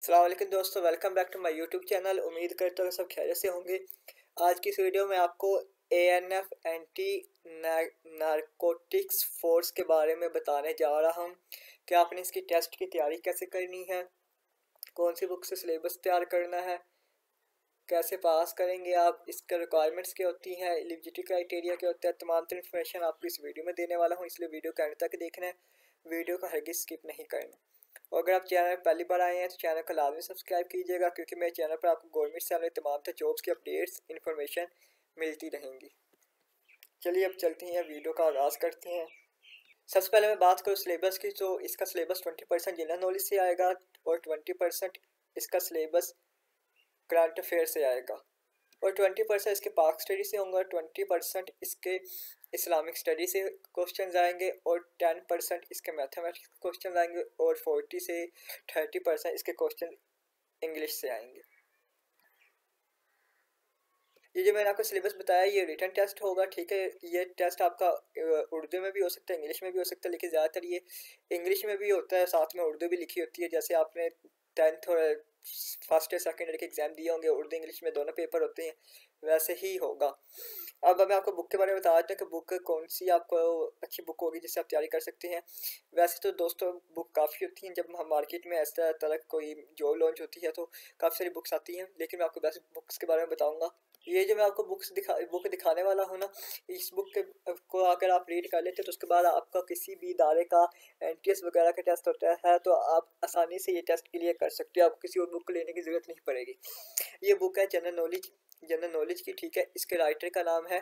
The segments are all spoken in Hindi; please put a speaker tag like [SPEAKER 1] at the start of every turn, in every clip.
[SPEAKER 1] अस्सलाम वालेकुम दोस्तों, welcome back to my YouTube channel. उम्मीद करता हूँ सब खैरियत से होंगे। आज की इस वीडियो में आपको एएनएफ एंटी नारकोटिक्स फोर्स के बारे में बताने जा रहा हूँ कि आपने इसकी टेस्ट की तैयारी कैसे करनी है, कौन सी बुक से सिलेबस तैयार करना है, कैसे पास करेंगे आप, इसके रिक्वायरमेंट्स क्या होती हैं, एलिजिबिलिटी क्राइटेरिया क्या होता है। तमाम तरह इन्फॉर्मेशन आपको इस वीडियो में देने वाला हूँ, इसलिए वीडियो के अंत तक देखना है, वीडियो को हरगिज़ स्किप नहीं करना। और अगर आप चैनल पर पहली बार आए हैं तो चैनल को लाजमी सब्सक्राइब कीजिएगा, क्योंकि मेरे चैनल पर आपको गवर्नमेंट से वाले तमाम तरह जॉब्स की अपडेट्स इन्फॉर्मेशन मिलती रहेंगी। चलिए अब चलते हैं, वीडियो का आगाज़ करते हैं। सबसे पहले मैं बात करूँ सिलेबस की, तो इसका सिलेबस 20% जनरल नॉलेज से आएगा और 20% इसका सिलेबस करंट अफेयर से आएगा और 20% इसके पाक स्टडी से होंगे, 20% इसके इस्लामिक स्टडी से क्वेश्चन आएंगे और 10% इसके मैथमेटिक्स क्वेश्चन आएंगे और 40 से 30% इसके क्वेश्चन इंग्लिश से आएंगे। ये जो मैंने आपको सिलेबस बताया ये रिटन टेस्ट होगा, ठीक है। ये टेस्ट आपका उर्दू में भी हो सकता है, इंग्लिश में भी हो सकता है, लेकिन ज़्यादातर ये इंग्लिश में भी होता है, साथ में उर्दू भी लिखी होती है। जैसे आपने 10th और फर्स्ट या सेकेंड के एग्ज़ाम दिए होंगे, उर्दू इंग्लिश में दोनों पेपर होते हैं, वैसे ही होगा। अब मैं आपको बुक के बारे में बता देता हूँ कि बुक कौन सी आपको अच्छी बुक होगी जिससे आप तैयारी कर सकते हैं। वैसे तो दोस्तों बुक काफ़ी होती हैं, जब हम मार्केट में इस तरह कोई जॉब लॉन्च होती है तो काफ़ी सारी बुक्स आती हैं, लेकिन मैं आपको बेस्ट बुक्स के बारे में बताऊँगा। ये जो मैं आपको बुक दिखाने वाला हूँ ना, इस बुक के को अगर आप रीड कर लेते हैं तो उसके बाद आपका किसी भी इदारे का एनटीएस वगैरह का टेस्ट होता है तो आप आसानी से ये टेस्ट क्लियर कर सकते हो, आपको किसी और बुक को लेने की ज़रूरत नहीं पड़ेगी। ये बुक है जनरल नॉलेज की, ठीक है। इसके राइटर का नाम है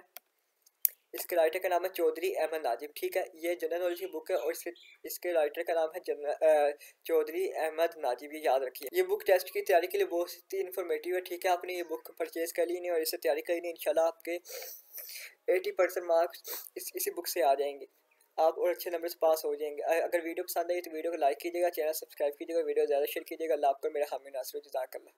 [SPEAKER 1] चौधरी अहमद नाजिब, ठीक है। ये जनरल नॉलेज की बुक है और इसके राइटर का नाम है चौधरी अहमद नाजिब, ये याद रखिए। ये बुक टेस्ट की तैयारी के लिए बहुत ही इन्फॉर्मेटिव है, ठीक है। आपने ये बुक परचेज कर ली नहीं और इससे तैयारी करनी, इंशाल्लाह आपके 80% मार्क्स इसी बुक से आ जाएंगे, आप और अच्छे नंबर से पास हो जाएंगे। अगर वीडियो पसंद आई तो वीडियो को लाइक कीजिएगा, चैनल सब्सक्राइब कीजिएगा, वीडियो ज़्यादा शेयर कीजिएगा। अल्लाह आपको मेरा हामी नासिर जज़ाकल्लाह।